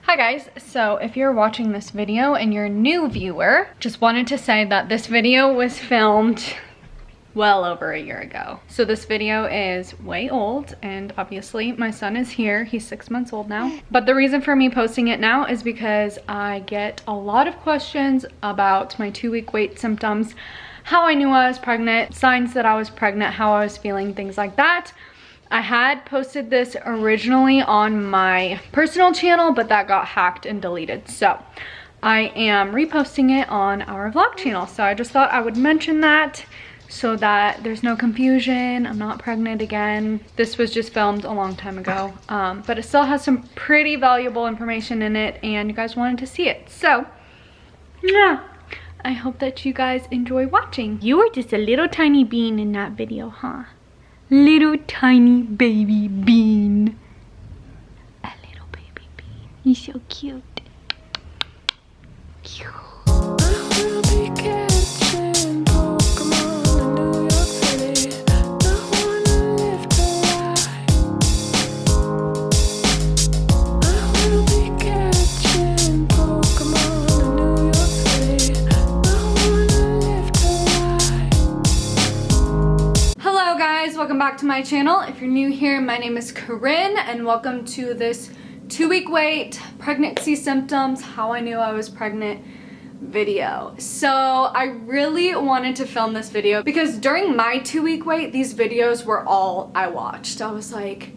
Hi guys, so if you're watching this video and you're a new viewer, just wanted to say that this video was filmed well over a year ago. So this video is way old and obviously my son is here. He's 6 months old now. But the reason for me posting it now is because I get a lot of questions about my 2-week wait symptoms, how I knew I was pregnant, signs that I was pregnant, how I was feeling, things like that. I had posted this originally on my personal channel, but that got hacked and deleted. So I am reposting it on our vlog channel. So I just thought I would mention that so that there's no confusion. I'm not pregnant again. This was just filmed a long time ago, but it still has some pretty valuable information in it and you guys wanted to see it. So yeah, I hope that you guys enjoy watching. You were just a little tiny bean in that video, huh? Little tiny baby bean. A little baby bean. He's so cute. Cute. Welcome back to my channel. If you're new here, my name is Kurin and welcome to this 2-week wait, pregnancy symptoms, how I knew I was pregnant video. So I really wanted to film this video because during my 2-week wait, these videos were all I watched. I was like,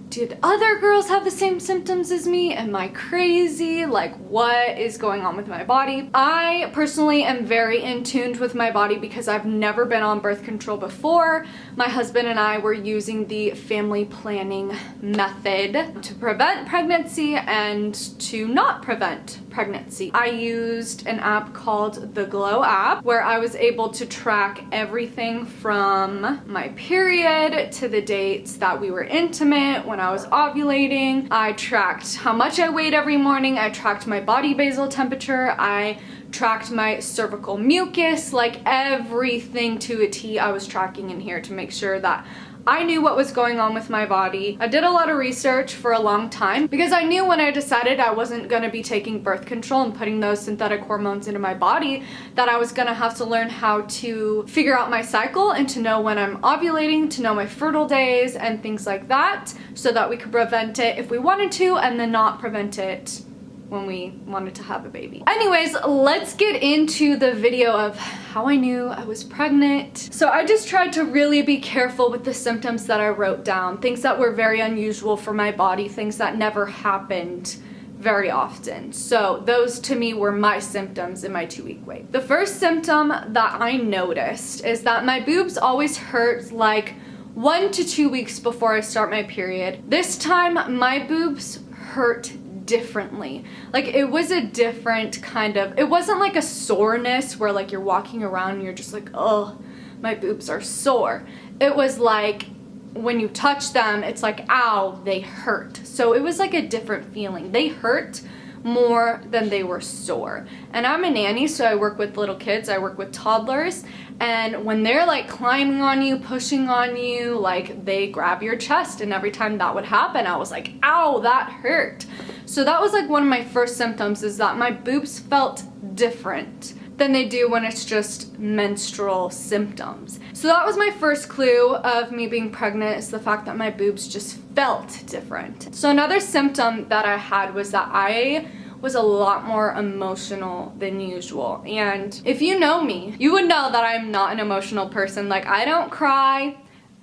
did other girls have the same symptoms as me? Am I crazy? Like, what is going on with my body? I personally am very in tune with my body because I've never been on birth control before. My husband and I were using the family planning method to prevent pregnancy and to not prevent pregnancy. I used an app called the Glow app where I was able to track everything from my period to the dates that we were intimate, when I was ovulating. I tracked how much I weighed every morning. I tracked my body basal temperature. I tracked my cervical mucus, like everything to a T I was tracking in here to make sure that I knew what was going on with my body. I did a lot of research for a long time because I knew when I decided I wasn't going to be taking birth control and putting those synthetic hormones into my body that I was going to have to learn how to figure out my cycle and to know when I'm ovulating, to know my fertile days and things like that so that we could prevent it if we wanted to and then not prevent it when we wanted to have a baby. Anyways, let's get into the video of how I knew I was pregnant. So I just tried to really be careful with the symptoms that I wrote down, things that were very unusual for my body, things that never happened very often. So those to me were my symptoms in my 2-week wait. The first symptom that I noticed is that my boobs always hurt like 1 to 2 weeks before I start my period. This time my boobs hurt differently. Like it was a different kind of, it wasn't like a soreness where like you're walking around and you're just like, oh, my boobs are sore. It was like when you touch them, it's like, ow, they hurt. So it was like a different feeling. They hurt more than they were sore. And I'm a nanny, so I work with little kids, I work with toddlers, and when they're like climbing on you, pushing on you, like they grab your chest, and every time that would happen, I was like, ow, that hurt. So that was like one of my first symptoms, is that my boobs felt different than they do when it's just menstrual symptoms. So that was my first clue of me being pregnant, is the fact that my boobs just felt different. So another symptom that I had was that I was a lot more emotional than usual. And if you know me, you would know that I'm not an emotional person. Like I don't cry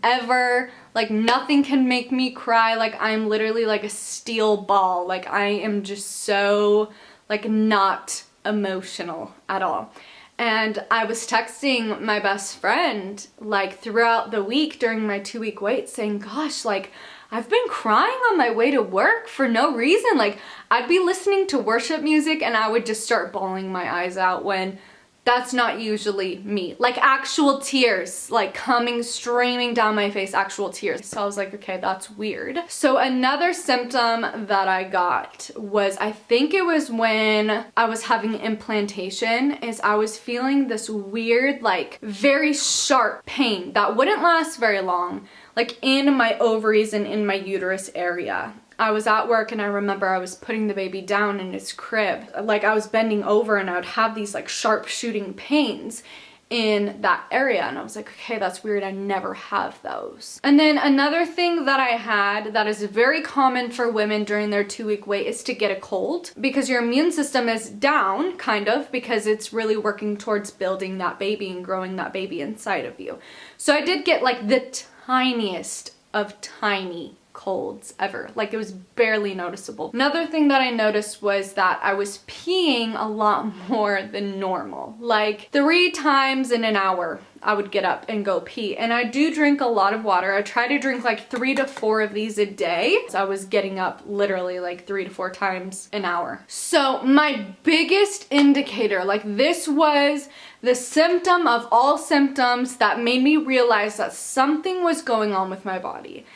ever. Like nothing can make me cry. Like I'm literally like a steel ball. Like I am just so like not emotional at all. And I was texting my best friend like throughout the week during my 2-week wait saying, gosh, like I've been crying on my way to work for no reason. Like I'd be listening to worship music and I would just start bawling my eyes out when that's not usually me. Like actual tears, like coming streaming down my face, actual tears. So I was like, okay, that's weird. So another symptom that I got was, I think it was when I was having implantation, is I was feeling this weird, like very sharp pain that wouldn't last very long, like in my ovaries and in my uterus area. I was at work and I remember I was putting the baby down in his crib. Like I was bending over and I would have these like sharp shooting pains in that area, and I was like, okay, that's weird, I never have those. And then another thing that I had that is very common for women during their 2-week wait is to get a cold, because your immune system is down, kind of, because it's really working towards building that baby and growing that baby inside of you. So I did get like the tiniest of tiny colds ever. Like it was barely noticeable. Another thing that I noticed was that I was peeing a lot more than normal. Like 3 times in an hour I would get up and go pee. And I do drink a lot of water. I try to drink like 3 to 4 of these a day. So I was getting up literally like 3 to 4 times an hour. So my biggest indicator, like this was the symptom of all symptoms that made me realize that something was going on with my body.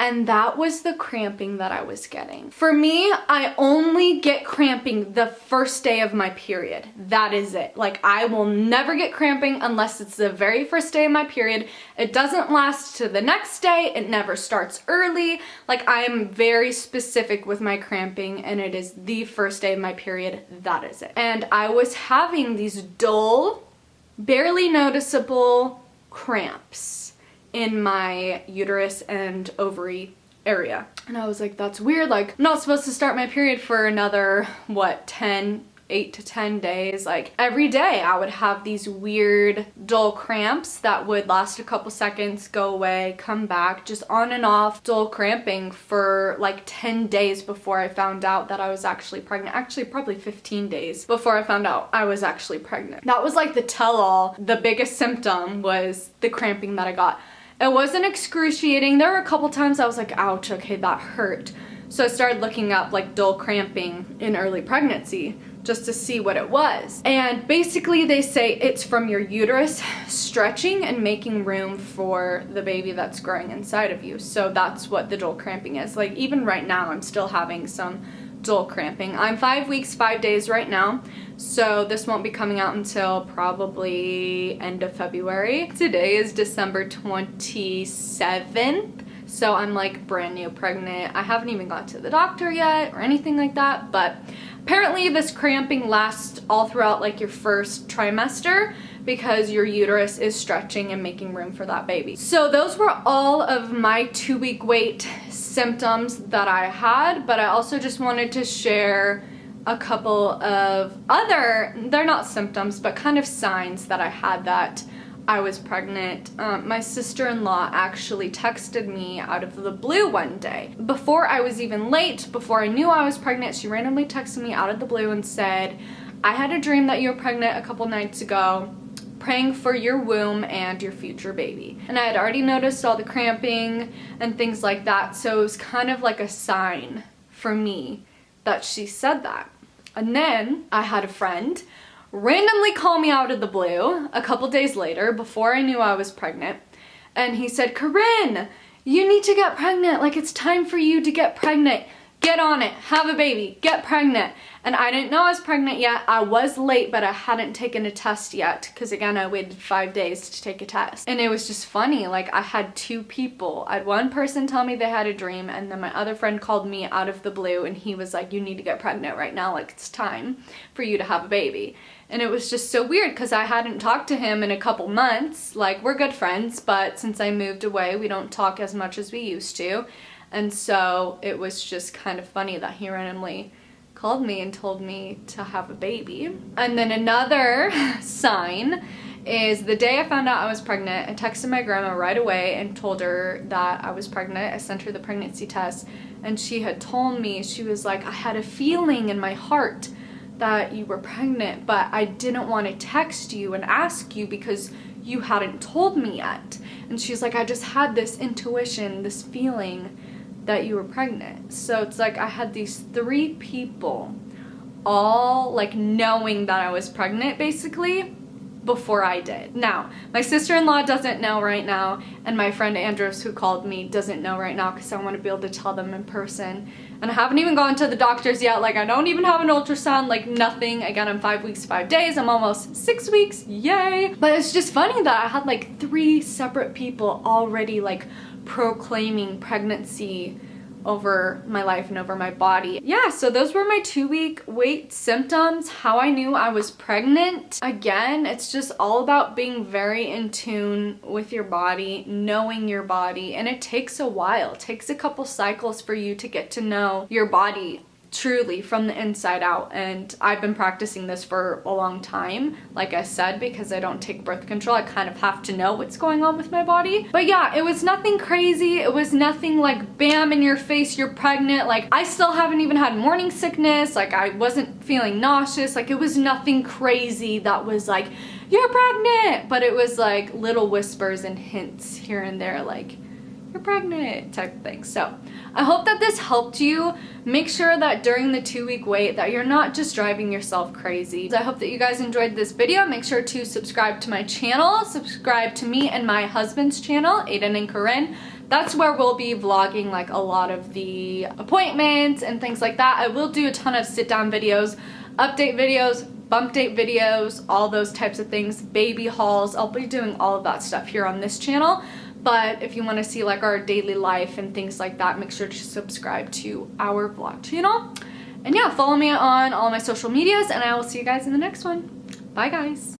And that was the cramping that I was getting. For me, I only get cramping the first day of my period. That is it. Like I will never get cramping unless it's the very first day of my period. It doesn't last to the next day. It never starts early. Like I am very specific with my cramping, and it is the first day of my period. That is it. And I was having these dull, barely noticeable cramps in my uterus and ovary area. And I was like, that's weird. Like I'm not supposed to start my period for another, what, 8 to 10 days. Like every day I would have these weird dull cramps that would last a couple seconds, go away, come back, just on and off dull cramping for like 10 days before I found out that I was actually pregnant. Actually probably 15 days before I found out I was actually pregnant. That was like the tell-all. The biggest symptom was the cramping that I got. It wasn't excruciating. There were a couple times I was like, ouch, okay, that hurt. So I started looking up like dull cramping in early pregnancy just to see what it was. And basically they say it's from your uterus stretching and making room for the baby that's growing inside of you. So that's what the dull cramping is. Like even right now I'm still having some dull cramping. I'm 5 weeks, 5 days right now. So this won't be coming out until probably end of February. Today is December 27th. So I'm like brand new pregnant. I haven't even gone to the doctor yet or anything like that, but apparently this cramping lasts all throughout like your first trimester because your uterus is stretching and making room for that baby. So those were all of my 2-week wait symptoms that I had, but I also just wanted to share a couple of other, they're not symptoms, but kind of signs that I had that I was pregnant. My sister-in-law actually texted me out of the blue one day. Before I was even late, before I knew I was pregnant, she randomly texted me out of the blue and said, I had a dream that you were pregnant a couple nights ago, praying for your womb and your future baby. And I had already noticed all the cramping and things like that, so it was kind of like a sign for me that she said that. And then I had a friend randomly call me out of the blue a couple days later before I knew I was pregnant, and he said, Kurin, you need to get pregnant. Like it's time for you to get pregnant. Get on it, have a baby, get pregnant. And I didn't know I was pregnant yet. I was late, but I hadn't taken a test yet because again, I waited 5 days to take a test. And it was just funny, like I had 2 people. I had one person tell me they had a dream, and then my other friend called me out of the blue and he was like, you need to get pregnant right now, like it's time for you to have a baby. And it was just so weird because I hadn't talked to him in a couple months. Like we're good friends, but since I moved away, we don't talk as much as we used to. And so it was just kind of funny that he randomly called me and told me to have a baby. And then another sign is the day I found out I was pregnant, I texted my grandma right away and told her that I was pregnant. I sent her the pregnancy test, and she had told me, she was like, I had a feeling in my heart that you were pregnant, but I didn't want to text you and ask you because you hadn't told me yet. And she's like, I just had this intuition, this feeling that you were pregnant. So it's like I had these 3 people all like knowing that I was pregnant basically before I did. Now, my sister-in-law doesn't know right now, and my friend Andros who called me doesn't know right now because I want to be able to tell them in person. And I haven't even gone to the doctors yet. Like I don't even have an ultrasound, like nothing. Again, I'm 5 weeks, 5 days. I'm almost 6 weeks, yay. But it's just funny that I had like 3 separate people already like proclaiming pregnancy over my life and over my body. Yeah, so those were my 2-week wait symptoms, how I knew I was pregnant. Again, it's just all about being very in tune with your body, knowing your body, and it takes a while. It takes a couple cycles for you to get to know your body truly from the inside out. And I've been practicing this for a long time, like I said, because I don't take birth control. I kind of have to know what's going on with my body. But yeah, it was nothing crazy. It was nothing like bam in your face, you're pregnant. Like, I still haven't even had morning sickness. Like, I wasn't feeling nauseous. Like, it was nothing crazy that was like, you're pregnant. But it was like little whispers and hints here and there, like, you're pregnant type thing. So I hope that this helped you. Make sure that during the 2-week wait that you're not just driving yourself crazy. I hope that you guys enjoyed this video. Make sure to subscribe to my channel, subscribe to me and my husband's channel, Aidan and Kurin. That's where we'll be vlogging like a lot of the appointments and things like that. I will do a ton of sit down videos, update videos, bump date videos, all those types of things, baby hauls. I'll be doing all of that stuff here on this channel. But if you want to see like our daily life and things like that, make sure to subscribe to our vlog channel. And yeah, follow me on all my social medias, and I will see you guys in the next one. Bye guys.